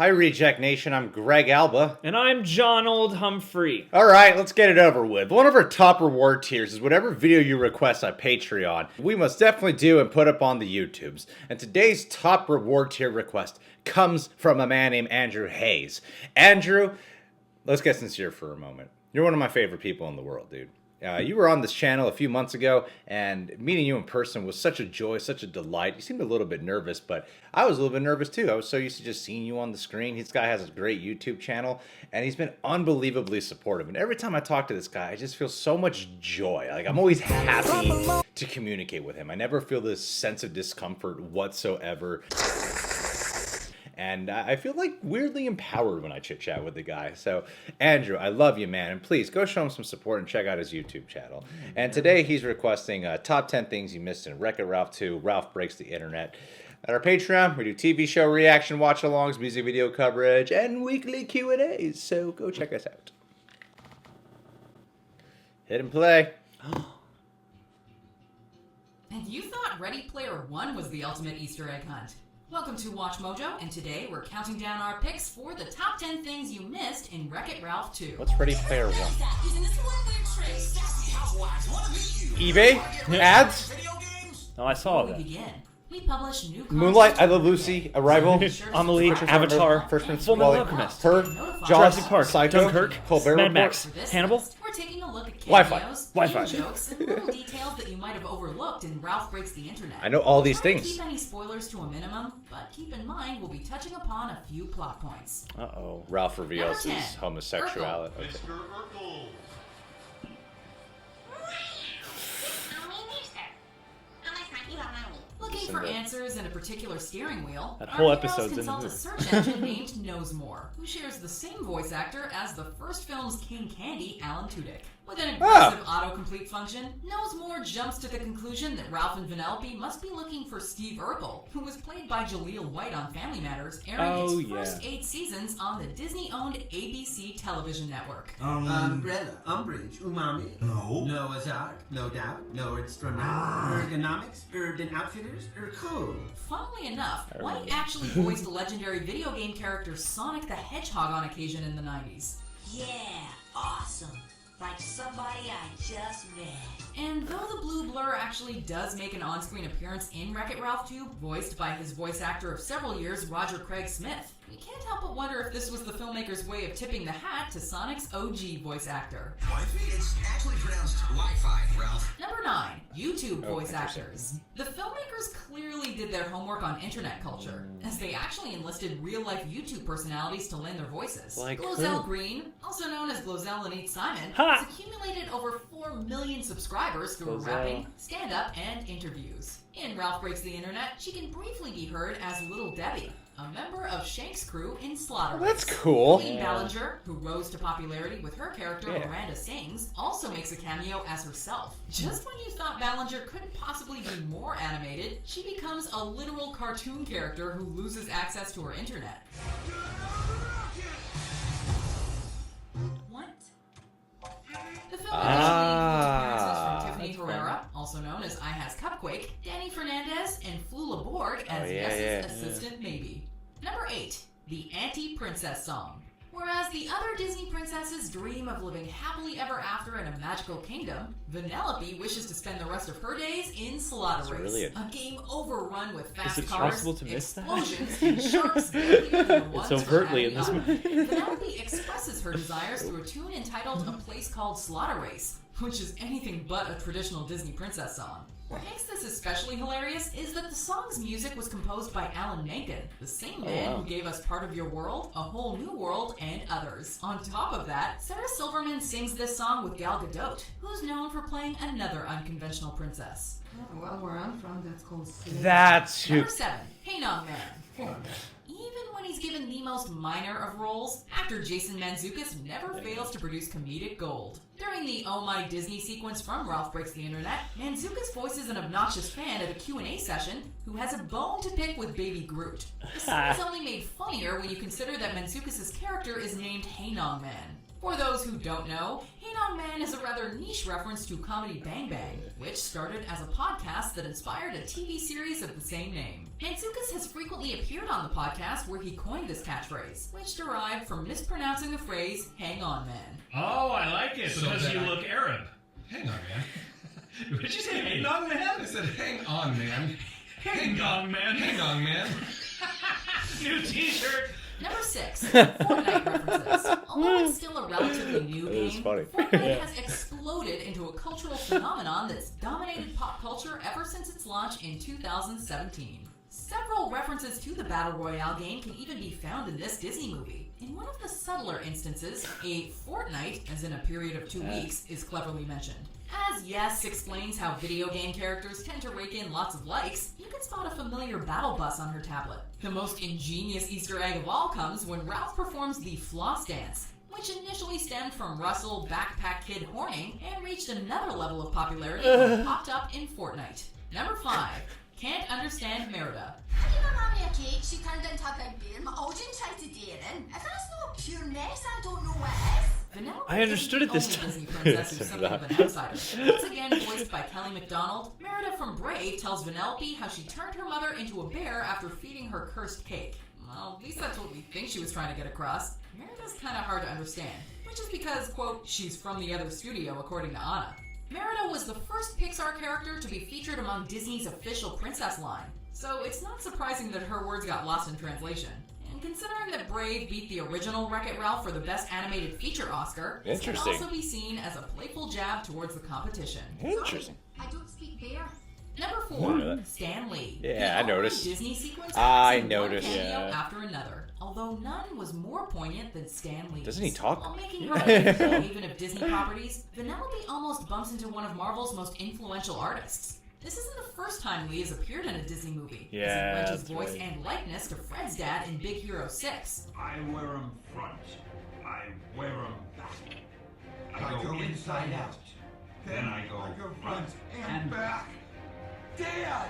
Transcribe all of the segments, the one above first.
Hi, Reject Nation. I'm Greg Alba. And I'm John Old Humphrey. All right, let's get it over with. One of our top reward tiers is whatever video you request on Patreon, we must definitely do and put up on the YouTubes. And today's top reward tier request comes from a man named Andrew Hayes. Andrew, let's get sincere for a moment. You're one of my favorite people in the world, dude. You were on this channel a few months ago, and meeting you in person was such a joy, such a delight. You seemed a little bit nervous, but I was a little bit nervous too. I was so used to just seeing you on the screen. This guy has a great YouTube channel, and he's been unbelievably supportive. And every time I talk to this guy, I just feel so much joy. Like, I'm always happy to communicate with him. I never feel this sense of discomfort whatsoever. And I feel like weirdly empowered when I chit chat with the guy. So, Andrew, I love you, man. And please go show him some support and check out his YouTube channel. And today he's requesting top 10 things you missed in WreckIt Ralph 2, Ralph Breaks the Internet. At our Patreon, we do TV show reaction, watch-alongs, music video coverage, and weekly Q&As. So go check us out. Hit and play. And you thought Ready Player One was the ultimate Easter egg hunt? Welcome to Watchmojo, and today we're counting down our picks for the top 10 things you missed in WreckIt Ralph 2. What's Ready Player One? eBay? Ads? Oh, I saw Before we that. begin, we publish new content. Moonlight, I Love Lucy, Arrival, Amelie, Avatar, First Prince, Full Metal Wally, Alchemist, Her, Jurassic Jaws, Park, Psycho, Dunkirk, Colbert Mad Report. Max, For this Hannibal? list, we're taking a look at Wi-Fi. cameos, Wi-Fi. in-jokes, and little details that you might have overlooked in Ralph Breaks the Internet. I know all these Try to things. keep any spoilers to a minimum, but keep in mind we'll be touching upon a few plot points. Uh-oh. Ralph reveals Number his 10, homosexuality. Okay. Mr. Urkel. Looking for answers in a particular steering wheel, That our whole heroes episode's in the consult a movie. search engine named Knows More, who shares the same voice actor as the first film's King Candy, Alan Tudyk. With an aggressive autocomplete function, Knows More jumps to the conclusion that Ralph and Vanellope must be looking for Steve Urkel, who was played by Jaleel White on Family Matters, airing its first 8 seasons on the Disney-owned ABC television network. Umbrella, Umbrage, Umami. No. Noah's Ark, No Doubt, No Instrument, Ergonomics, Urban Outfitters, Cool. Funnily enough, White actually voiced legendary video game character Sonic the Hedgehog on occasion in the 90s. Yeah, awesome. Like somebody I just met. And though the blue blur actually does make an on-screen appearance in WreckIt Ralph 2, voiced by his voice actor of several years, Roger Craig Smith, we can't help but wonder if this was the filmmaker's way of tipping the hat to Sonic's OG voice actor. Wi-Fi? It's actually pronounced Wi-Fi, Ralph. Number 9. YouTube voice interesting. actors. The filmmakers clearly did their homework on internet culture, as they actually enlisted real-life YouTube personalities to lend their voices. Like Glozell who? Green, also known as Glozell and Nate Simon, Ha! has accumulated over 4 million subscribers through Glozell. rapping, stand-up, and interviews. In Ralph Breaks the Internet, she can briefly be heard as Little Debbie, a member of Shank's crew in Slaughter Race. That's cool. Queen Ballinger, who rose to popularity with her character Miranda Sings, also makes a cameo as herself. Just when you thought Ballinger couldn't possibly be more animated, she becomes a literal cartoon character who loses access to her internet. What? The film initially includes appearances from Tiffany Herrera, also known as I Has Cupquake, Danny Fernandez, and Flula Borg as Ness's assistant Maybe. Number 8. The Anti-Princess Song. Whereas the other Disney princesses dream of living happily ever after in a magical kingdom, Vanellope wishes to spend the rest of her days in Slaughter Race, really a game overrun with fast it cars, possible to miss that? explosions, and sharks deadlier than the ones It's from overtly in Abby this Island. Vanellope expresses her desires through a tune entitled A Place Called Slaughter Race, which is anything but a traditional Disney princess song. What makes this especially hilarious is that the song's music was composed by Alan Menken, the same man who gave us Part of Your World, A Whole New World, and others. On top of that, Sarah Silverman sings this song with Gal Gadot, who's known for playing another unconventional princess. Well, where I'm from, that's called Slave. That's who. Number 7. Hey Nog Man. Even when he's given the most minor of roles, actor Jason Mantzoukas never fails to produce comedic gold. During the Oh My Disney sequence from Ralph Breaks the Internet, Manzukis voices an obnoxious fan at a Q&A session who has a bone to pick with Baby Groot. The scene is only made funnier when you consider that Manzukis' character is named Hey Nong Man. For those who don't know, Hey Nong Man is a rather niche reference to Comedy Bang Bang, which started as a podcast that inspired a TV series of the same name. Manzukis has frequently appeared on the podcast where he coined this catchphrase, which derived from mispronouncing the phrase Hang On Man. Oh, I like it, So because then you I- look Arab. Hang on, man. Did you say hang on, man? I said, hang on, man. Hang on, man. Hang on, man. New t-shirt. Number 6, Fortnite references. Although it's still a relatively new That is game, funny. Fortnite has exploded into a cultural phenomenon that's dominated pop culture ever since its launch in 2017. Several references to the Battle Royale game can even be found in this Disney movie. In one of the subtler instances, a fortnight, as in a period of 2 weeks, is cleverly mentioned. As Yes explains how video game characters tend to rake in lots of likes, you can spot a familiar battle bus on her tablet. The most ingenious Easter egg of all comes when Ralph performs the floss dance, which initially stemmed from Russell Backpack Kid horning and reached another level of popularity when it popped up in Fortnite. Number 5. Can't understand Merida. I gave my mommy a cake, she turned into a big bear. My Aldrin tried to dare in. If that's not pure mess, I don't know what is. Vanellope I understood it this isn't the time. only Disney princess who's something of an outsider. Once again voiced by Kelly MacDonald, Merida from Brave tells Vanellope how she turned her mother into a bear after feeding her cursed cake. Well, at least that's what we think she was trying to get across. Merida's kind of hard to understand, which is because, quote, she's from the other studio, according to Anna. Merida was the first Pixar character to be featured among Disney's official princess line, so it's not surprising that her words got lost in translation. And considering that Brave beat the original Wreck-It Ralph for the Best Animated Feature Oscar, this can Interesting. also be seen as a playful jab towards the competition. Interesting. I don't speak bear. Number I 4, know that. Stan Lee. Yeah, I The only noticed. Disney sequence I has noticed, one cameo yeah. after another, although none was more poignant than Stan Lee's. Doesn't he talk? While making her way into the haven of Disney properties, Vanellope almost bumps into one of Marvel's most influential artists. This isn't the first time Lee has appeared in a Disney movie, Yeah, as he lent his that's voice right. and likeness to Fred's dad in Big Hero 6. I wear 'em front. I wear 'em back. I go inside out. Then I go front and back. Dad!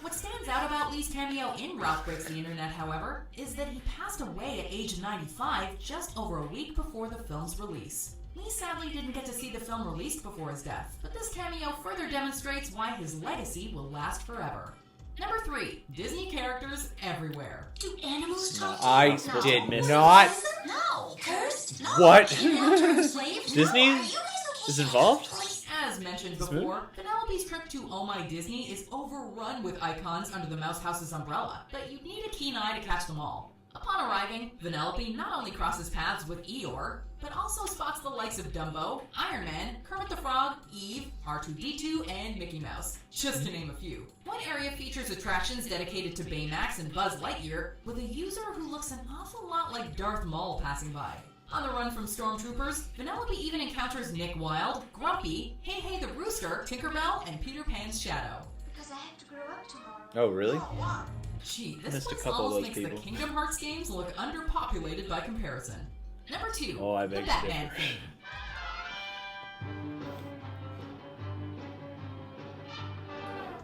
What stands out about Lee's cameo in Ralph Breaks the Internet, however, is that he passed away at age 95 just over a week before the film's release. Lee sadly didn't get to see the film released before his death, but this cameo further demonstrates why his legacy will last forever. Number 3, Disney characters everywhere. Do animals talk to I you? No. did miss not. No. Cursed? No. What? You don't turn slaves? Disney No. Are you guys okay? is involved? As mentioned before, Penelope's trip to Oh My Disney is overrun with icons under the Mouse House's umbrella, but you need a keen eye to catch them all. Upon arriving, Vanellope not only crosses paths with Eeyore, but also spots the likes of Dumbo, Iron Man, Kermit the Frog, Eve, R2-D2, and Mickey Mouse, just to name a few. One area features attractions dedicated to Baymax and Buzz Lightyear, with a user who looks an awful lot like Darth Maul passing by. On the run from stormtroopers, Vanellope even encounters Nick Wilde, Grumpy, Hey Hey the Rooster, Tinkerbell, and Peter Pan's shadow. Because I have to grow up tomorrow. Oh, really? Gee, this Missed a place couple of almost those makes people. the Kingdom Hearts games look underpopulated by comparison. Number 2, Oh, I the beg to Batman differ. theme.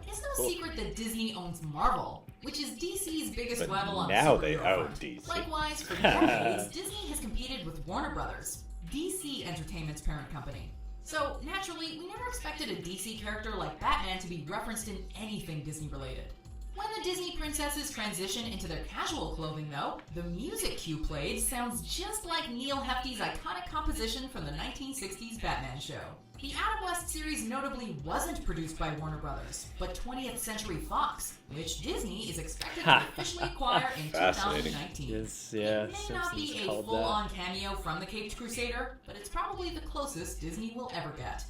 It's no secret that Disney owns Marvel, which is DC's biggest But rival on now the they superhero own front. DC. Likewise, for decades, Disney has competed with Warner Brothers, DC Entertainment's parent company. So, naturally, we never expected a DC character like Batman to be referenced in anything Disney-related. When the Disney princesses transition into their casual clothing, though, the music cue played sounds just like Neil Hefti's iconic composition from the 1960s Batman show. The Adam West series notably wasn't produced by Warner Brothers, but 20th Century Fox, which Disney is expected to officially acquire in Fascinating. 2019. Yes, yeah, It may not be Simpsons a called full-on cameo from the Caped Crusader, but it's probably the closest Disney will ever get.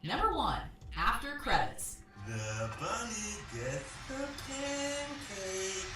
Number 1, after credits. The bunny gets the pancake.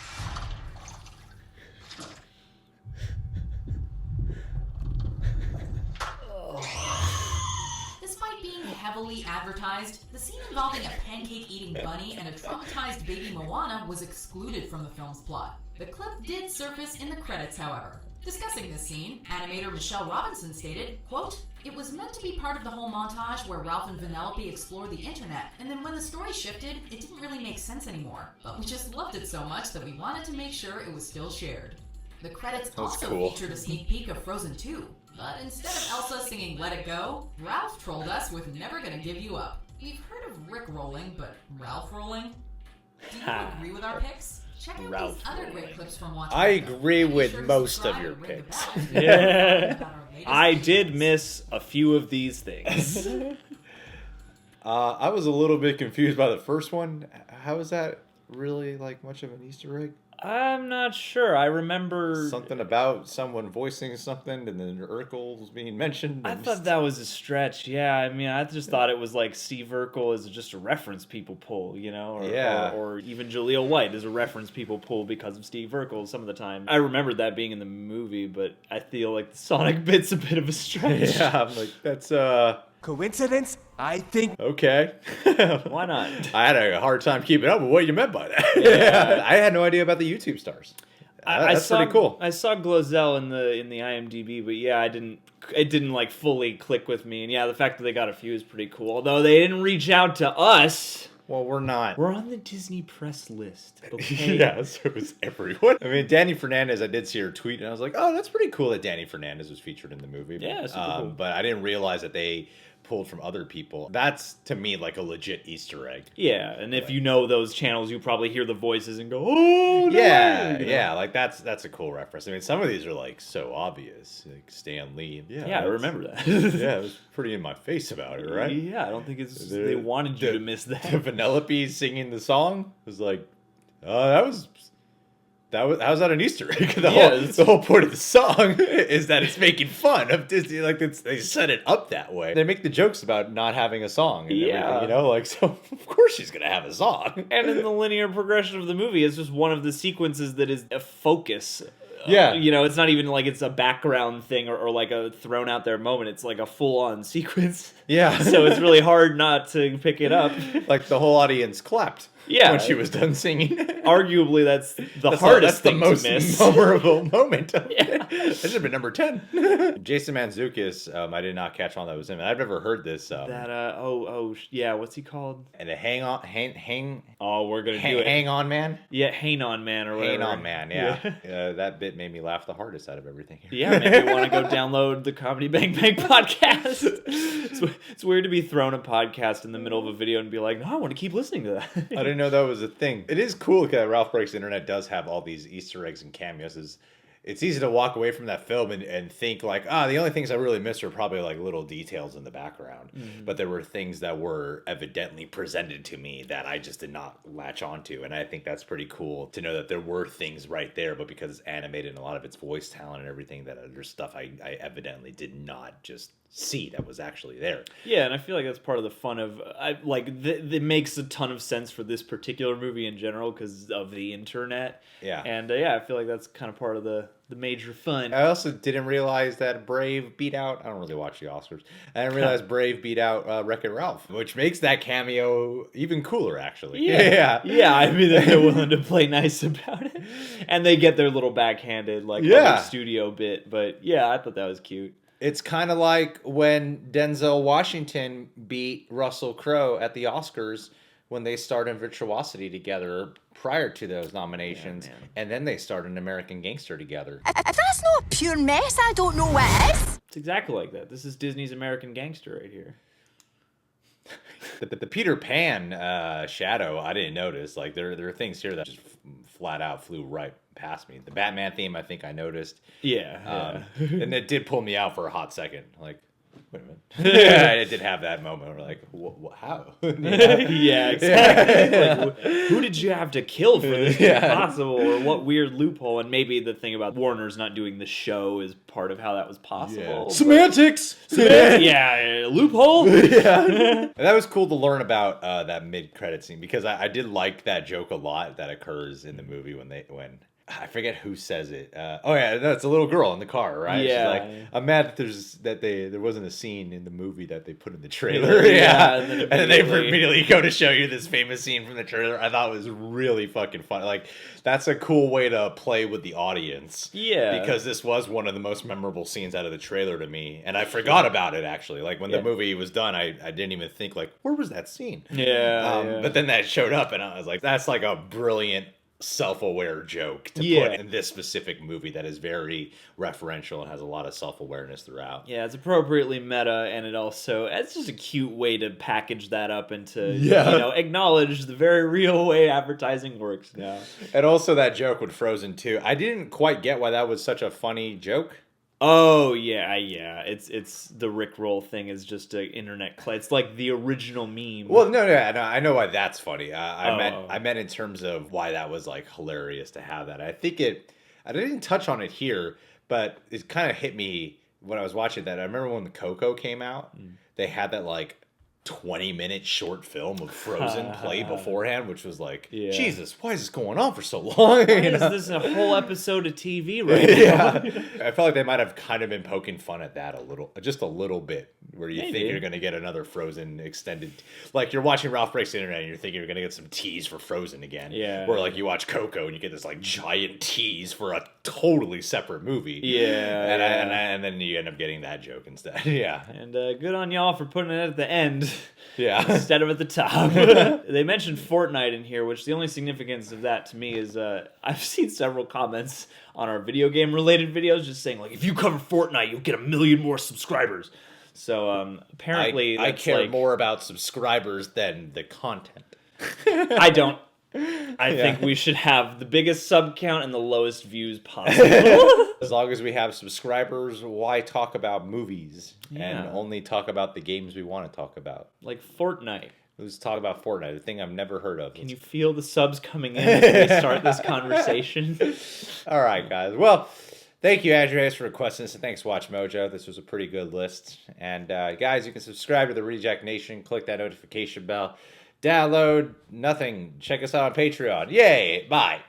Despite being heavily advertised, the scene involving a pancake-eating bunny and a traumatized baby Moana was excluded from the film's plot. The clip did surface in the credits, however. Discussing this scene, animator Michelle Robinson stated, quote, "It was meant to be part of the whole montage where Ralph and Vanellope explore the internet, and then when the story shifted, it didn't really make sense anymore. But we just loved it so much that we wanted to make sure it was still shared." The credits also cool. featured a sneak peek of Frozen 2, but instead of Elsa singing Let It Go, Ralph trolled us with Never Gonna Give You Up. We've heard of Rick rolling, but Ralph rolling? Do you agree with our picks? Check out Ralph these other great clips from Watchmojo. I agree And be with sure to most of subscribe your and ring the picks. bell. Yeah. About our latest I did videos. miss a few of these things. I was a little bit confused by the first one. How is that really like much of an Easter egg? I'm not sure. I remember Something about someone voicing something, and then Urkel was being mentioned. I and thought that was a stretch. Yeah, I mean, I just thought it was like Steve Urkel is just a reference people pull, you know? Or, Yeah. or even Julia White is a reference people pull because of Steve Urkel some of the time. I remembered that being in the movie, but I feel like the Sonic bit's a bit of a stretch. Yeah, I'm like, that's Coincidence? I think. okay. Why not? I had a hard time keeping up with what you meant by that. Yeah. I had no idea about the YouTube stars. That's saw, pretty cool. I saw Glozell in the IMDb, but yeah, it didn't like fully click with me. And yeah, the fact that they got a few is pretty cool. Although they didn't reach out to us. Well, we're not. We're on the Disney press list. Okay. Yeah, so is everyone. I mean, Danny Fernandez, I did see her tweet, and I was like, oh, that's pretty cool that Danny Fernandez was featured in the movie. Yeah, super cool. But I didn't realize that they pulled from other people. That's, to me, like a legit Easter egg. Yeah, and if you know those channels, you probably hear the voices and go, "Oh, no Yeah, way," you know? yeah, like that's a cool reference. I mean, some of these are like so obvious, like Stan Lee. Yeah, I that's- remember that. Yeah, it was pretty in my face about it, right? Yeah, I don't think it's The- they wanted you the- to miss that. The Vanellope singing the song was like, how's that an Easter egg? The whole point of the song is that it's making fun of Disney. Like they set it up that way. They make the jokes about not having a song. And Yeah. everything, you know, like so. Of course she's gonna have a song. And in the linear progression of the movie, it's just one of the sequences that is a focus. Yeah. You know, it's not even like it's a background thing or like a thrown out there moment. It's like a full on sequence. Yeah. So it's really hard not to pick it up. Like the whole audience clapped. Yeah. When she was done singing. Arguably, that's the hardest thing the most to miss. memorable moment. Yeah. That should have been number 10. Jason Mantzoukas, I did not catch on that was him. I've never heard this. Yeah, what's he called? And a hang. Oh, we're gonna do it. Hang on, man. Yeah, Hang On Man or whatever. Hang on, man. Yeah. That bit made me laugh the hardest out of everything here. Yeah, maybe you want to go download the Comedy Bang Bang podcast. It's weird to be thrown a podcast in the middle of a video and be like, no, I want to keep listening to that. I didn't know that was a thing. It is cool because Ralph Breaks the Internet does have all these Easter eggs and cameos. It's easy to walk away from that film and think like, the only things I really miss are probably like little details in the background. Mm-hmm. But there were things that were evidently presented to me that I just did not latch onto. And I think that's pretty cool to know that there were things right there, but because it's animated and a lot of its voice talent and everything, that there's stuff I evidently did not just see that was actually there. Yeah, and I feel like that's part of the fun of it makes a ton of sense for this particular movie in general because of the internet. Yeah. And I feel like that's kind of part of the major fun. I also didn't realize that Brave beat out, I don't really watch the Oscars, I didn't realize Brave beat out WreckIt Ralph, which makes that cameo even cooler, actually. Yeah. I mean, they're willing to play nice about it. And they get their little backhanded, other studio bit. But yeah, I thought that was cute. It's kind of like when Denzel Washington beat Russell Crowe at the Oscars when they starred in Virtuosity together prior to those nominations, and then they starred in American Gangster together. If that's not pure mess, I don't know what is. It's exactly like that. This is Disney's American Gangster right here. The Peter Pan shadow, I didn't notice. Like there are things here that just flat out flew right past me. The Batman theme, I think I noticed. Yeah. And it did pull me out for a hot second. Like, wait a minute. Yeah, it did have that moment where like, how? Yeah, exactly. Like, who did you have to kill for this to be possible? Or what weird loophole? And maybe the thing about Warner's not doing the show is part of how that was possible. Semantics! Yeah, loophole? Yeah. That was cool to learn about that mid-credit scene because I did like that joke a lot that occurs in the movie when I forget who says it. Oh yeah, no, it's a little girl in the car, right? Yeah. She's like, I'm mad that there wasn't a scene in the movie that they put in the trailer. Yeah, And then they immediately go to show you this famous scene from the trailer. I thought it was really fucking funny. Like, that's a cool way to play with the audience. Yeah. Because this was one of the most memorable scenes out of the trailer to me, and I forgot about it actually. Like when the movie was done, I didn't even think like, where was that scene? Yeah. But then that showed up, and I was like, that's like a brilliant self-aware joke to put in this specific movie that is very referential and has a lot of self-awareness throughout. Yeah, it's appropriately meta, and it's just a cute way to package that up and to acknowledge the very real way advertising works now. And also that joke with Frozen 2. I didn't quite get why that was such a funny joke. Oh yeah. It's the Rickroll thing is just an internet it's like the original meme. Well, no, I know why that's funny. I meant in terms of why that was like hilarious to have that. I didn't touch on it here, but it kind of hit me when I was watching that. I remember when the Coco came out, they had that like 20-minute short film of Frozen play beforehand, which was like, Jesus, why is this going on for so long? Why is this a whole episode of TV right now? I felt like they might have kind of been poking fun at that just a little bit, where you think you're going to get another Frozen extended, like you're watching Ralph Breaks the Internet and you're thinking you're going to get some tease for Frozen again. Yeah. Where like you watch Coco and you get this like giant tease for a totally separate movie. Yeah. And then you end up getting that joke instead. Yeah. And good on y'all for putting it at the end. Yeah. Instead of at the top. They mentioned Fortnite in here, which the only significance of that to me is I've seen several comments on our video game related videos just saying like, if you cover Fortnite, you'll get 1 million more subscribers. So apparently I that's care more about subscribers than the content. I don't. I think we should have the biggest sub count and the lowest views possible. As long as we have subscribers, why talk about movies and only talk about the games we want to talk about? Like Fortnite. Let's talk about Fortnite, a thing I've never heard of. Can you feel the subs coming in as we start this conversation? All right, guys. Well, thank you, Andreas, for requesting this, and thanks, Watchmojo. This was a pretty good list. And guys, you can subscribe to the Reject Nation. Click that notification bell. Download nothing. Check us out on Patreon. Yay! Bye.